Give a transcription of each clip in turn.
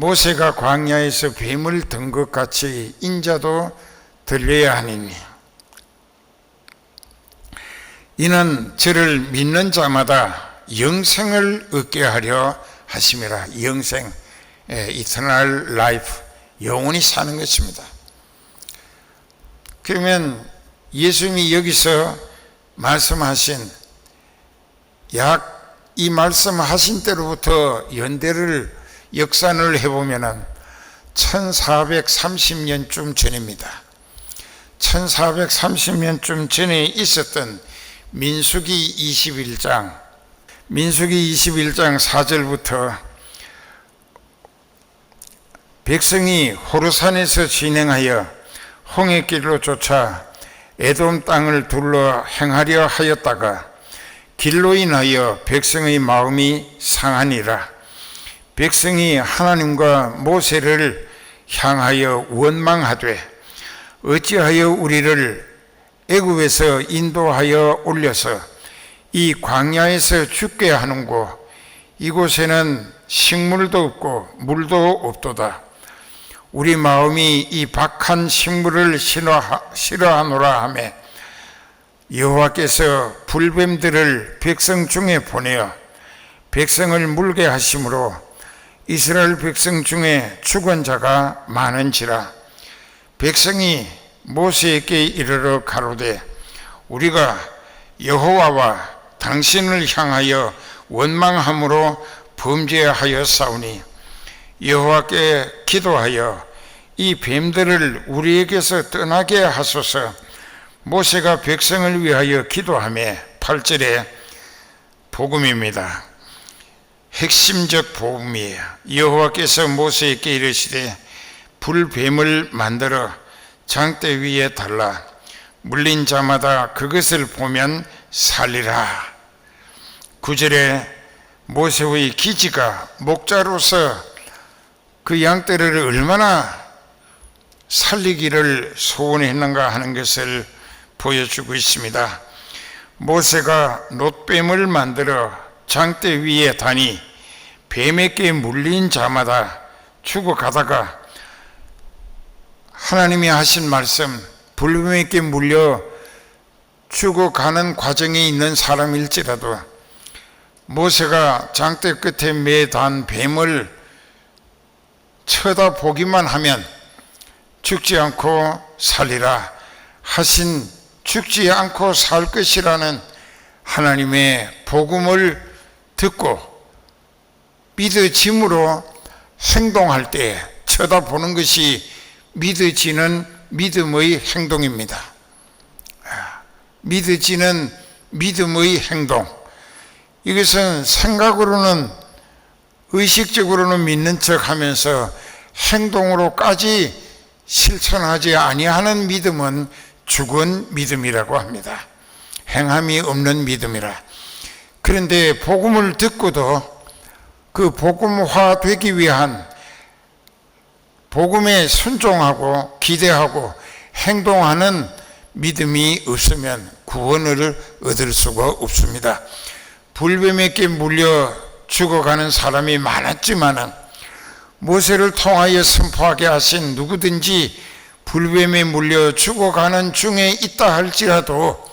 모세가 광야에서 뱀을 든 것 같이 인자도 들려야 하니니 이는 저를 믿는 자마다 영생을 얻게 하려 하심이라. 영생, 이터널 라이프, 영원히 사는 것입니다. 그러면 예수님이 여기서 말씀하신 이 말씀하신 때로부터 연대를 역산을 해보면 1430년쯤 전입니다. 1430년쯤 전에 있었던 민수기 21장 4절부터 백성이 호르산에서 진행하여 홍해길로 쫓아 에돔 땅을 둘러 행하려 하였다가 길로 인하여 백성의 마음이 상하니라. 백성이 하나님과 모세를 향하여 원망하되 어찌하여 우리를 애굽에서 인도하여 올려서 이 광야에서 죽게 하는고 이곳에는 식물도 없고 물도 없도다. 우리 마음이 이 박한 식물을 싫어하노라 하며 여호와께서 불뱀들을 백성 중에 보내어 백성을 물게 하심으로 이스라엘 백성 중에 죽은 자가 많은지라. 백성이 모세에게 이르러 가로되 우리가 여호와와 당신을 향하여 원망함으로 범죄하였사오니 여호와께 기도하여 이 뱀들을 우리에게서 떠나게 하소서. 모세가 백성을 위하여 기도하며 8절에 복음입니다. 핵심적 복음이에요. 여호와께서 모세에게 이르시되 불뱀을 만들어 장대 위에 달라 물린 자마다 그것을 보면 살리라. 9절에 모세의 기지가 목자로서 그 양떼를 얼마나 살리기를 소원했는가 하는 것을 보여주고 있습니다. 모세가 놋뱀을 만들어 장대 위에 다니 뱀에게 물린 자마다 죽어가다가 하나님이 하신 말씀, 불뱀에게 물려 죽어가는 과정에 있는 사람일지라도 모세가 장대 끝에 매단 뱀을 쳐다보기만 하면 죽지 않고 살리라 하신 죽지 않고 살 것이라는 하나님의 복음을 듣고 믿어짐으로 행동할 때 쳐다보는 것이 믿어지는 믿음의 행동입니다. 믿어지는 믿음의 행동. 이것은 생각으로는 의식적으로는 믿는 척 하면서 행동으로까지 실천하지 아니하는 믿음은 죽은 믿음이라고 합니다. 행함이 없는 믿음이라. 그런데 복음을 듣고도 그 복음화 되기 위한 복음에 순종하고 기대하고 행동하는 믿음이 없으면 구원을 얻을 수가 없습니다. 불뱀에게 물려 죽어가는 사람이 많았지만은 모세를 통하여 선포하게 하신 누구든지 불뱀에 물려 죽어가는 중에 있다 할지라도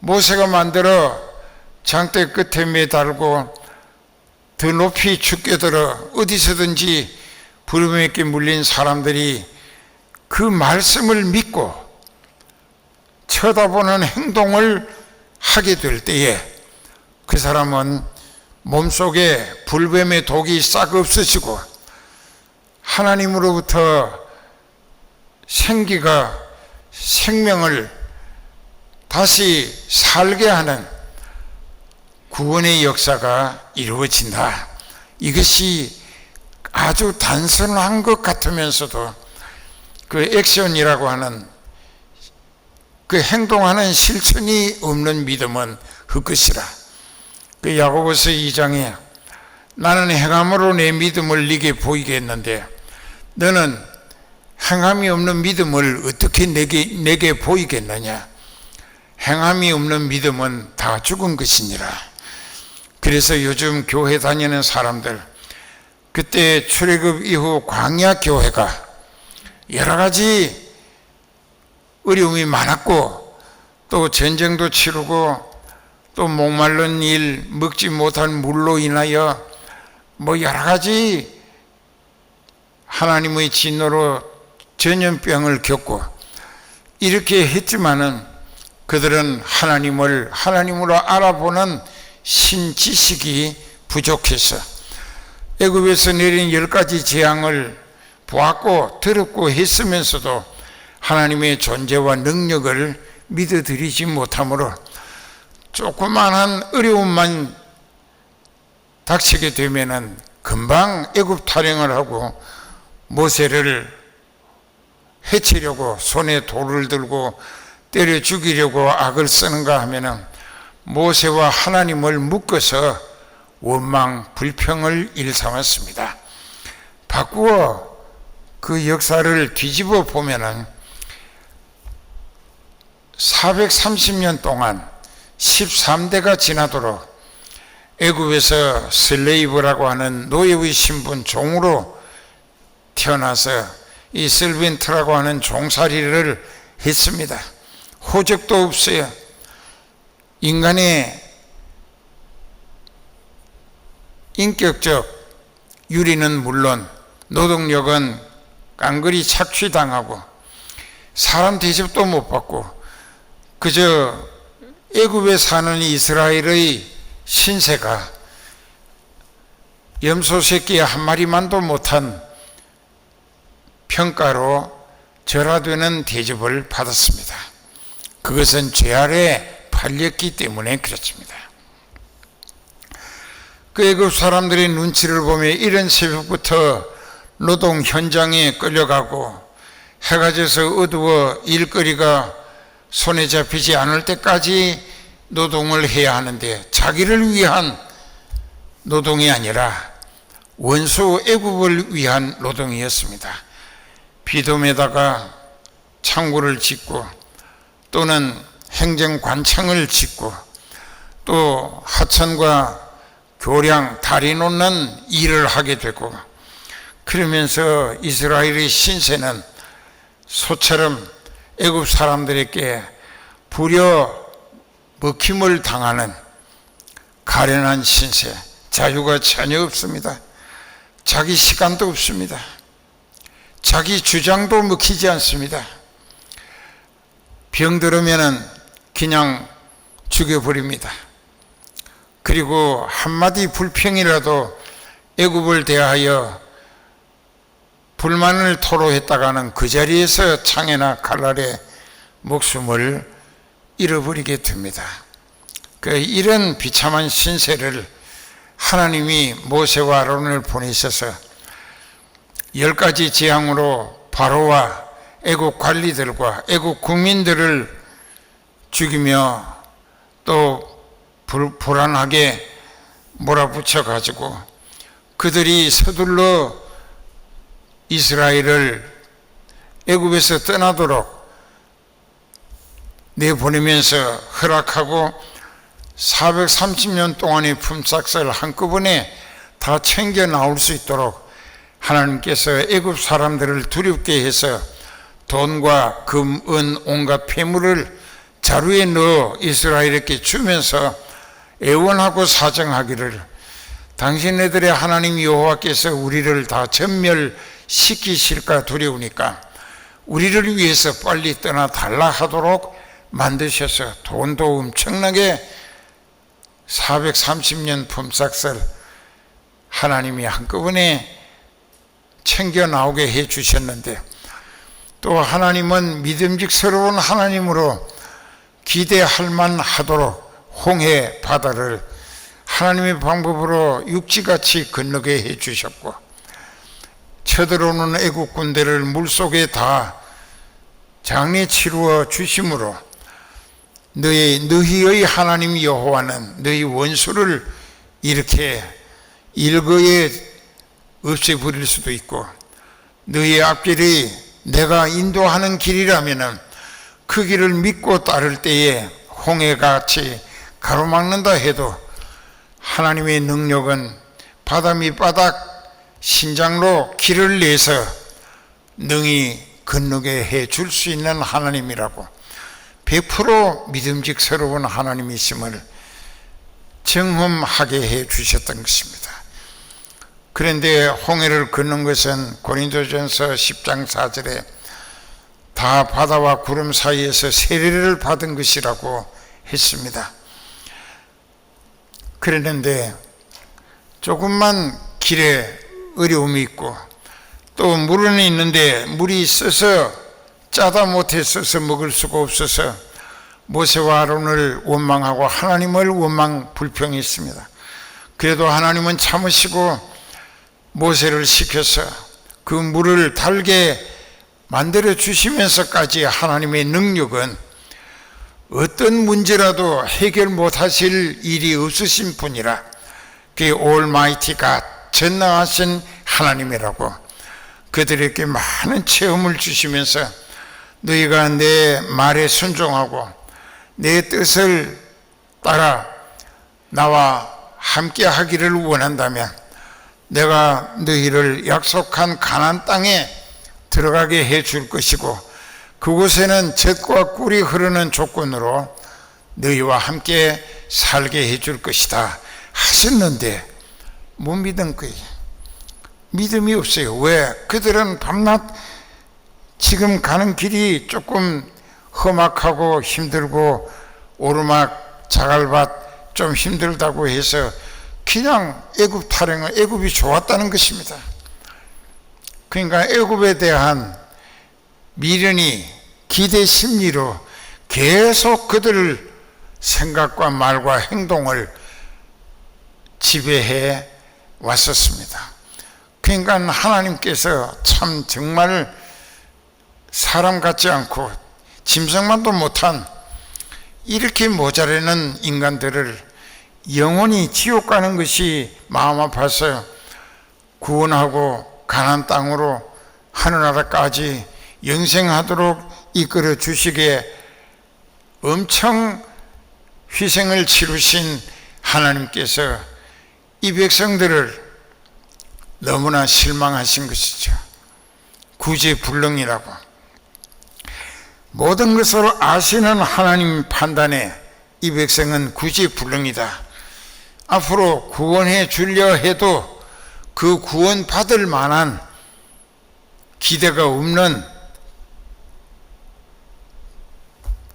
모세가 만들어 장대 끝에 매달고 더 높이 죽게들어 어디서든지 불뱀에게 물린 사람들이 그 말씀을 믿고 쳐다보는 행동을 하게 될 때에 그 사람은 몸속에 불뱀의 독이 싹 없어지고 하나님으로부터 생명을 다시 살게 하는 구원의 역사가 이루어진다. 이것이 아주 단순한 것 같으면서도 그 액션이라고 하는 그 행동하는 실천이 없는 믿음은 헛것이라. 그 야고보서 2장에 나는 행함으로 내 믿음을 네게 보이게 했는데 너는 행함이 없는 믿음을 어떻게 내게 보이겠느냐. 행함이 없는 믿음은 다 죽은 것이니라. 그래서 요즘 교회 다니는 사람들 그때 출애굽 이후 광야 교회가 여러 가지 어려움이 많았고, 또 전쟁도 치르고, 또 목마른 일, 먹지 못한 물로 인하여 여러 가지 하나님의 진노로 전염병을 겪고 이렇게 했지만은 그들은 하나님을 하나님으로 알아보는 신지식이 부족해서 애굽에서 내린 10가지 재앙을 보았고 들었고 했으면서도 하나님의 존재와 능력을 믿어들이지 못하므로 조그만한 어려움만 닥치게 되면은 금방 애굽 탈영을 하고 모세를 해치려고 손에 돌을 들고 때려 죽이려고 악을 쓰는가 하면은 모세와 하나님을 묶어서 원망 불평을 일삼았습니다. 바꾸어 그 역사를 뒤집어 보면은 430년 동안 13대가 지나도록 애굽에서 슬레이브라고 하는 노예의 신분, 종으로 태어나서 이 servant라고 하는 종살이를 했습니다. 호적도 없어요. 인간의 인격적 유리는 물론 노동력은 깡그리 착취당하고 사람 대접도 못 받고 그저 애굽에 사는 이스라엘의 신세가 염소 새끼 한 마리만도 못한 평가로 절하되는 대접을 받았습니다. 그것은 죄 아래 팔렸기 때문에 그렇습니다. 그 애굽 사람들의 눈치를 보며 이른 새벽부터 노동 현장에 끌려가고 해가 져서 어두워 일거리가 손에 잡히지 않을 때까지 노동을 해야 하는데 자기를 위한 노동이 아니라 원수 애굽을 위한 노동이었습니다. 비돔에다가 창고를 짓고 또는 행정관청을 짓고 또 하천과 교량, 다리 놓는 일을 하게 되고 그러면서 이스라엘의 신세는 소처럼 애굽 사람들에게 부려 먹힘을 당하는 가련한 신세, 자유가 전혀 없습니다. 자기 시간도 없습니다. 자기 주장도 먹히지 않습니다. 병들으면은 그냥 죽여버립니다. 그리고 한마디 불평이라도 애굽을 대하여 불만을 토로했다가는 그 자리에서 창에나 칼날에 목숨을 잃어버리게 됩니다. 이런 비참한 신세를 하나님이 모세와 아론을 보내셔서 10가지 재앙으로 바로와 애국 관리들과 애국 국민들을 죽이며 또 불안하게 몰아붙여 가지고 그들이 서둘러 이스라엘을 애굽에서 떠나도록 내보내면서 허락하고 430년 동안의 품삯을 한꺼번에 다 챙겨 나올 수 있도록 하나님께서 애굽 사람들을 두렵게 해서 돈과 금, 은, 온갖 폐물을 자루에 넣어 이스라엘에게 주면서 애원하고 사정하기를 당신네들의 하나님 여호와께서 우리를 다 전멸시키실까 두려우니까 우리를 위해서 빨리 떠나 달라 하도록 만드셔서 돈도 엄청나게 430년 품삯을 하나님이 한꺼번에 챙겨 나오게 해 주셨는데 또 하나님은 믿음직스러운 하나님으로 기대할 만하도록 홍해 바다를 하나님의 방법으로 육지같이 건너게 해 주셨고 쳐들어오는 애국 군대를 물속에 다 장례 치루어 주심으로 너희의 하나님 여호와는 너희 원수를 이렇게 일거에 없애버릴 수도 있고 너희 앞길이 내가 인도하는 길이라면 그 길을 믿고 따를 때에 홍해같이 가로막는다 해도 하나님의 능력은 바다 밑바닥 신장로 길을 내서 능히 건너게 해 줄 수 있는 하나님이라고 100% 믿음직스러운 하나님이심을 정험하게 해 주셨던 것입니다. 그런데 홍해를 건넌 것은 고린도전서 10장 4절에 다 바다와 구름 사이에서 세례를 받은 것이라고 했습니다. 그랬는데 조금만 길에 어려움이 있고 또 물은 있는데 물이 있어서 짜다 못해 써서 먹을 수가 없어서 모세와 아론을 원망하고 하나님을 원망 불평했습니다. 그래도 하나님은 참으시고 모세를 시켜서 그 물을 달게 만들어 주시면서까지 하나님의 능력은 어떤 문제라도 해결 못하실 일이 없으신 분이라 그 올마이티가 전능하신 하나님이라고 그들에게 많은 체험을 주시면서 너희가 내 말에 순종하고 내 뜻을 따라 나와 함께 하기를 원한다면 내가 너희를 약속한 가나안 땅에 들어가게 해 줄 것이고 그곳에는 젖과 꿀이 흐르는 조건으로 너희와 함께 살게 해 줄 것이다 하셨는데 못 믿은 거예요. 믿음이 없어요. 왜? 그들은 밤낮 지금 가는 길이 조금 험악하고 힘들고 오르막 자갈밭 좀 힘들다고 해서 그냥 애굽 타령은 애굽이 좋았다는 것입니다. 그러니까 애굽에 대한 미련이 기대 심리로 계속 그들 생각과 말과 행동을 지배해 왔었습니다. 그러니까 하나님께서 참 정말 사람 같지 않고 짐승만도 못한 이렇게 모자라는 인간들을 영원히 지옥 가는 것이 마음 아파서 구원하고 가나안 땅으로 하늘나라까지 영생하도록 이끌어 주시기에 엄청 희생을 치르신 하나님께서 이 백성들을 너무나 실망하신 것이죠. 구제불능이라고. 모든 것을 아시는 하나님 판단에 이 백성은 구제불능이다. 앞으로 구원해 주려 해도 그 구원 받을 만한 기대가 없는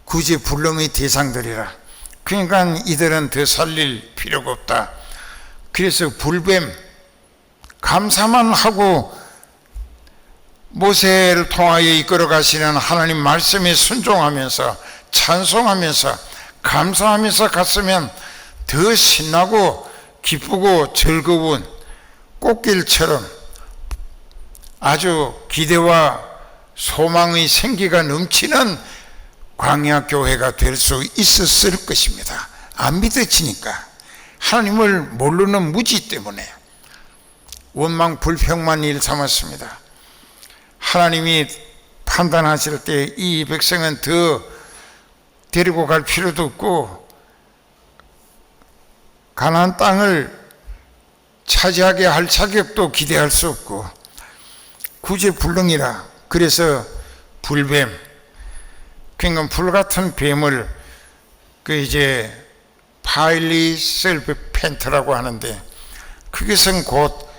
구제불능의 대상들이라. 그러니까 이들은 더 살릴 필요가 없다. 그래서 불뱀 감사만 하고 모세를 통하여 이끌어 가시는 하나님 말씀에 순종하면서 찬송하면서 감사하면서 갔으면 더 신나고 기쁘고 즐거운 꽃길처럼 아주 기대와 소망의 생기가 넘치는 광야 교회가 될 수 있었을 것입니다. 안 믿어지니까 하나님을 모르는 무지 때문에 원망 불평만 일 삼았습니다. 하나님이 판단하실 때 이 백성은 더 데리고 갈 필요도 없고 가나안 땅을 차지하게 할 자격도 기대할 수 없고 구제불능이라. 그래서 불뱀, 그러니까 불같은 뱀을 이제 파일리셀펜트라고 하는데 그것은 곧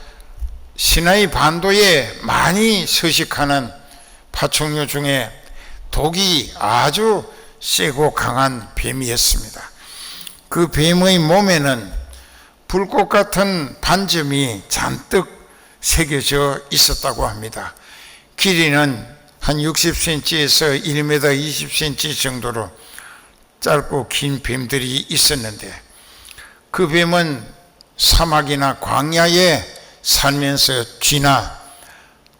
시나이 반도에 많이 서식하는 파충류 중에 독이 아주 세고 강한 뱀이었습니다. 그 뱀의 몸에는 불꽃 같은 반점이 잔뜩 새겨져 있었다고 합니다. 길이는 한 60cm에서 1m 20cm 정도로 짧고 긴 뱀들이 있었는데 그 뱀은 사막이나 광야에 살면서 쥐나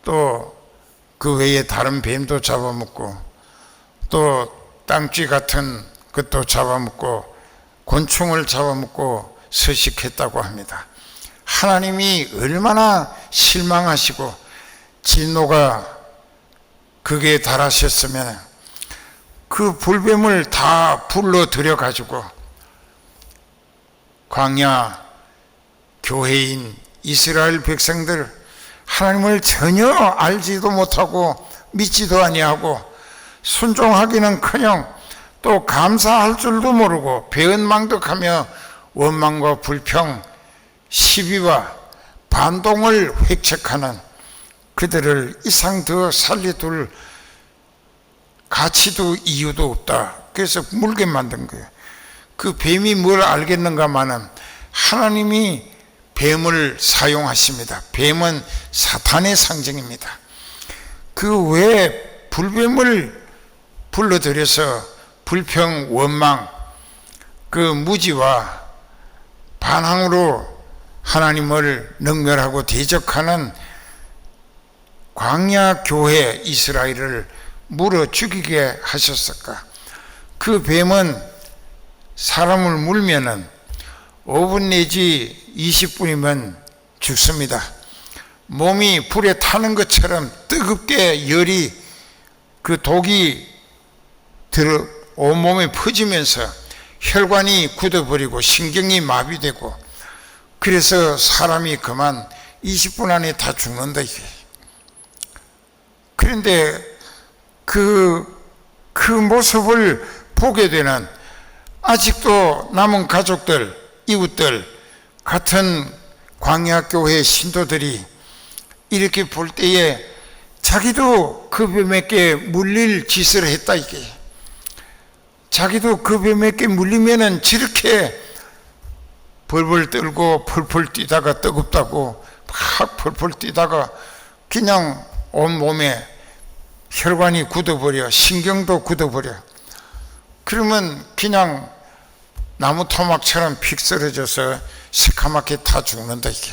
또 그 외에 다른 뱀도 잡아먹고 또 땅쥐 같은 것도 잡아먹고 곤충을 잡아먹고 서식했다고 합니다. 하나님이 얼마나 실망하시고 진노가 극에 달하셨으면 그 불뱀을 다 불러들여 가지고 광야 교회인 이스라엘 백성들 하나님을 전혀 알지도 못하고 믿지도 아니하고 순종하기는커녕 또 감사할 줄도 모르고 배은망덕하며 원망과 불평, 시비와 반동을 획책하는 그들을 이상 더 살려둘 가치도 이유도 없다. 그래서 물게 만든 거예요. 그 뱀이 뭘 알겠는가마는 하나님이 뱀을 사용하십니다. 뱀은 사탄의 상징입니다. 그 외에 불뱀을 불러들여서 불평, 원망, 그 무지와 반항으로 하나님을 능멸하고 대적하는 광야 교회 이스라엘을 물어 죽이게 하셨을까? 그 뱀은 사람을 물면은 5분 내지 20분이면 죽습니다. 몸이 불에 타는 것처럼 뜨겁게 열이 그 독이 온몸에 퍼지면서 혈관이 굳어버리고 신경이 마비되고 그래서 사람이 그만 20분 안에 다 죽는다 이게. 그런데 그 모습을 보게 되는 아직도 남은 가족들, 이웃들 같은 광야교회 신도들이 이렇게 볼 때에 자기도 그 뱀에게 물릴 짓을 했다 이게. 자기도 그 뱀에게 물리면은 저렇게 벌벌 떨고 펄펄 뛰다가 뜨겁다고 막 펄펄 뛰다가 그냥 온몸에 혈관이 굳어버려, 신경도 굳어버려. 그러면 그냥 나무 토막처럼 픽 쓰러져서 새카맣게 다 죽는다 이게.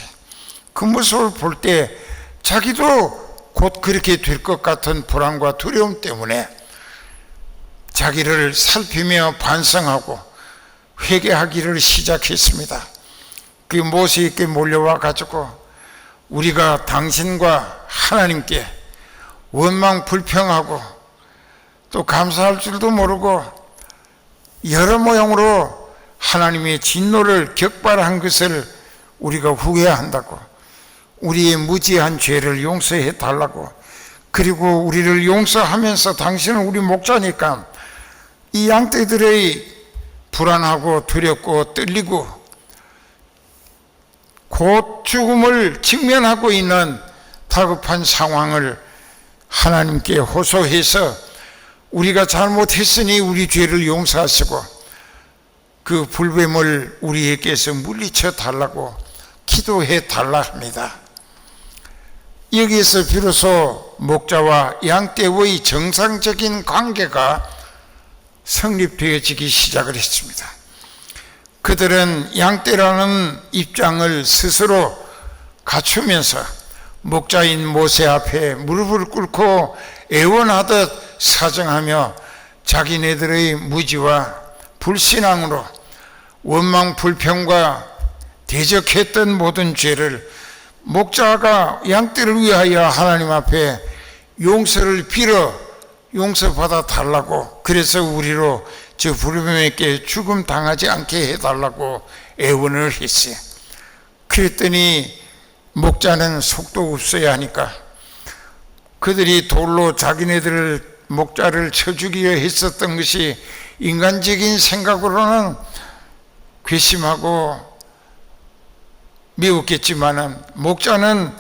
그 모습을 볼 때 자기도 곧 그렇게 될 것 같은 불안과 두려움 때문에 자기를 살피며 반성하고 회개하기를 시작했습니다. 그 모세에게 몰려와 가지고 우리가 당신과 하나님께 원망 불평하고 또 감사할 줄도 모르고 여러 모양으로 하나님의 진노를 격발한 것을 우리가 후회한다고, 우리의 무지한 죄를 용서해 달라고, 그리고 우리를 용서하면서 당신은 우리 목자니까 이 양떼들의 불안하고 두렵고 떨리고 곧 죽음을 직면하고 있는 다급한 상황을 하나님께 호소해서 우리가 잘못했으니 우리 죄를 용서하시고 그 불뱀을 우리에게서 물리쳐 달라고 기도해 달라 합니다. 여기에서 비로소 목자와 양떼의 정상적인 관계가 성립되어지기 시작을 했습니다. 그들은 양떼라는 입장을 스스로 갖추면서 목자인 모세 앞에 무릎을 꿇고 애원하듯 사정하며 자기네들의 무지와 불신앙으로 원망 불평과 대적했던 모든 죄를 목자가 양떼를 위하여 하나님 앞에 용서를 빌어 용서받아 달라고, 그래서 우리로 저 불뱀에게 죽음 당하지 않게 해달라고 애원을 했어요. 그랬더니 목자는 속도 없어야 하니까 그들이 돌로 자기네들을 목자를 쳐 죽이려 했었던 것이 인간적인 생각으로는 괘씸하고 미웠겠지만은 목자는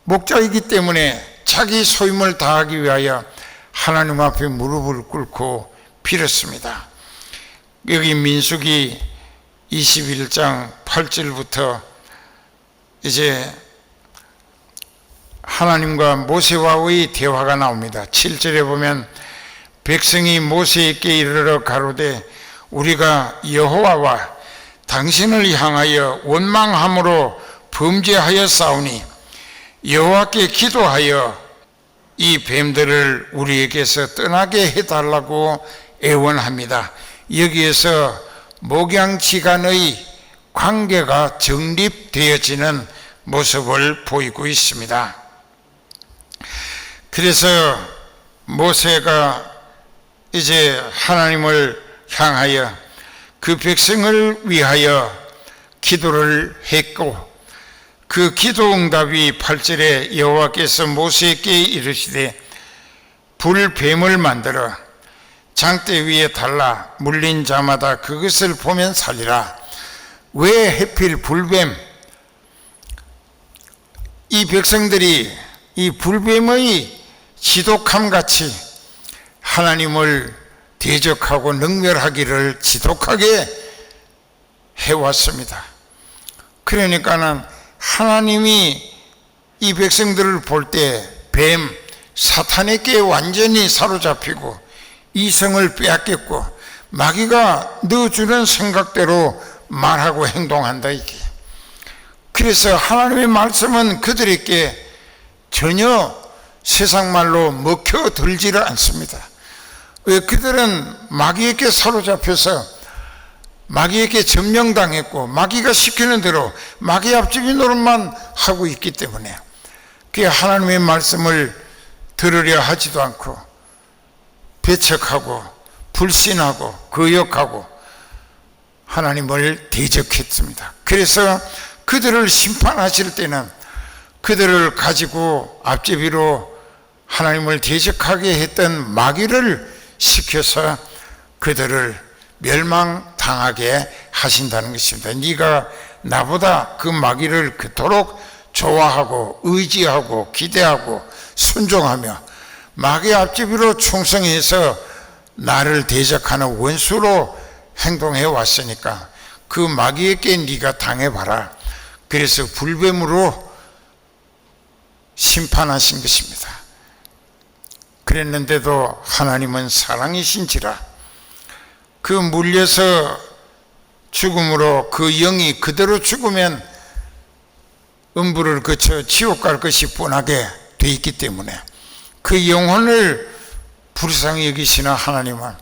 목자이기 때문에 자기 소임을 다하기 위하여 하나님 앞에 무릎을 꿇고 빌었습니다. 여기 민수기 21장 8절부터 이제 하나님과 모세와의 대화가 나옵니다. 7절에 보면 백성이 모세에게 이르러 가로되 우리가 여호와와 당신을 향하여 원망함으로 범죄하였사오니 여호와께 기도하여 이 뱀들을 우리에게서 떠나게 해달라고 애원합니다. 여기에서 목양지간의 관계가 정립되어지는 모습을 보이고 있습니다. 그래서 모세가 이제 하나님을 향하여 그 백성을 위하여 기도를 했고 그 기도 응답이 8절에 여호와께서 모세에게 이르시되 불뱀을 만들어 장대 위에 달라 물린 자마다 그것을 보면 살리라. 왜 하필 불뱀? 이 백성들이 이 불뱀의 지독함같이 하나님을 대적하고 능멸하기를 지독하게 해왔습니다. 그러니까는 하나님이 이 백성들을 볼 때 뱀, 사탄에게 완전히 사로잡히고 이성을 빼앗겼고 마귀가 넣어주는 생각대로 말하고 행동한다 이게. 그래서 하나님의 말씀은 그들에게 전혀 세상 말로 먹혀들지를 않습니다. 왜? 그들은 마귀에게 사로잡혀서 마귀에게 점령당했고 마귀가 시키는 대로 마귀 앞집이 노릇만 하고 있기 때문에 그 하나님의 말씀을 들으려 하지도 않고 배척하고 불신하고 거역하고 하나님을 대적했습니다. 그래서 그들을 심판하실 때는 그들을 가지고 앞제비로 하나님을 대적하게 했던 마귀를 시켜서 그들을 멸망당하게 하신다는 것입니다. 네가 나보다 그 마귀를 그토록 좋아하고 의지하고 기대하고 순종하며 마귀 앞제비로 충성해서 나를 대적하는 원수로 행동해 왔으니까 그 마귀에게 네가 당해봐라. 그래서 불뱀으로 심판하신 것입니다. 그랬는데도 하나님은 사랑이신지라 그 물려서 죽음으로 그 영이 그대로 죽으면 음부를 거쳐 지옥 갈 것이 뻔하게 돼 있기 때문에 그 영혼을 불쌍히 여기시는 하나님은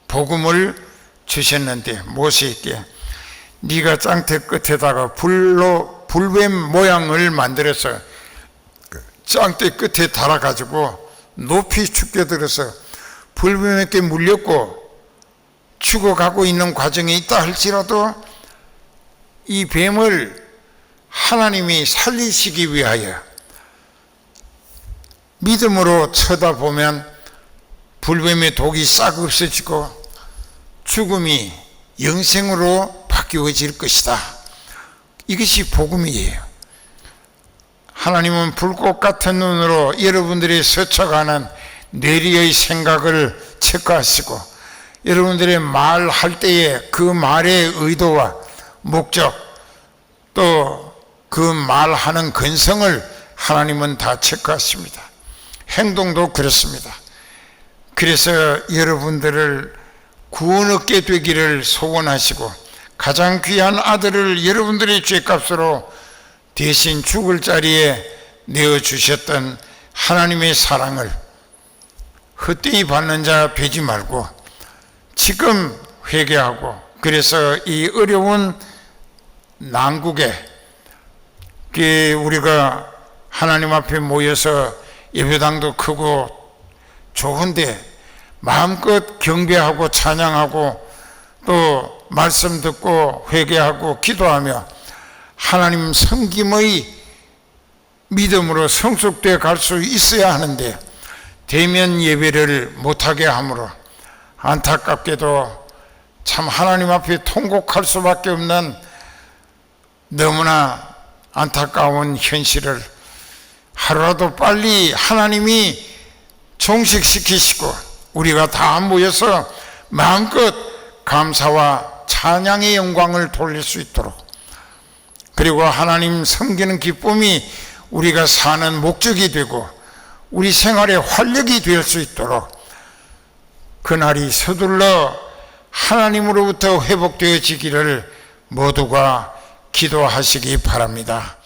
복음을 주셨는데 모세에게 네가 장대 끝에다가 불뱀 모양을 만들어서 장대 끝에 달아가지고 높이 죽게 들어서 불뱀에게 물렸고 죽어가고 있는 과정에 있다 할지라도 이 뱀을 하나님이 살리시기 위하여 믿음으로 쳐다보면 불뱀의 독이 싹 없어지고 죽음이 영생으로 바뀌어질 것이다. 이것이 복음이에요. 하나님은 불꽃 같은 눈으로 여러분들이 스쳐가는 뇌리의 생각을 체크하시고 여러분들의 말할 때에 그 말의 의도와 목적 또 그 말하는 근성을 하나님은 다 체크하십니다. 행동도 그렇습니다. 그래서 여러분들을 구원 얻게 되기를 소원하시고 가장 귀한 아들을 여러분들의 죄값으로 대신 죽을 자리에 내어주셨던 하나님의 사랑을 헛되이 받는 자 되지 말고 지금 회개하고 그래서 이 어려운 난국에 우리가 하나님 앞에 모여서 예배당도 크고 좋은데 마음껏 경배하고 찬양하고 또 말씀 듣고 회개하고 기도하며 하나님 섬김의 믿음으로 성숙되어 갈 수 있어야 하는데 대면 예배를 못하게 하므로 안타깝게도 참 하나님 앞에 통곡할 수밖에 없는 너무나 안타까운 현실을 하루라도 빨리 하나님이 종식시키시고 우리가 다 모여서 마음껏 감사와 찬양의 영광을 돌릴 수 있도록 그리고 하나님 섬기는 기쁨이 우리가 사는 목적이 되고 우리 생활의 활력이 될 수 있도록 그날이 서둘러 하나님으로부터 회복되어지기를 모두가 기도하시기 바랍니다.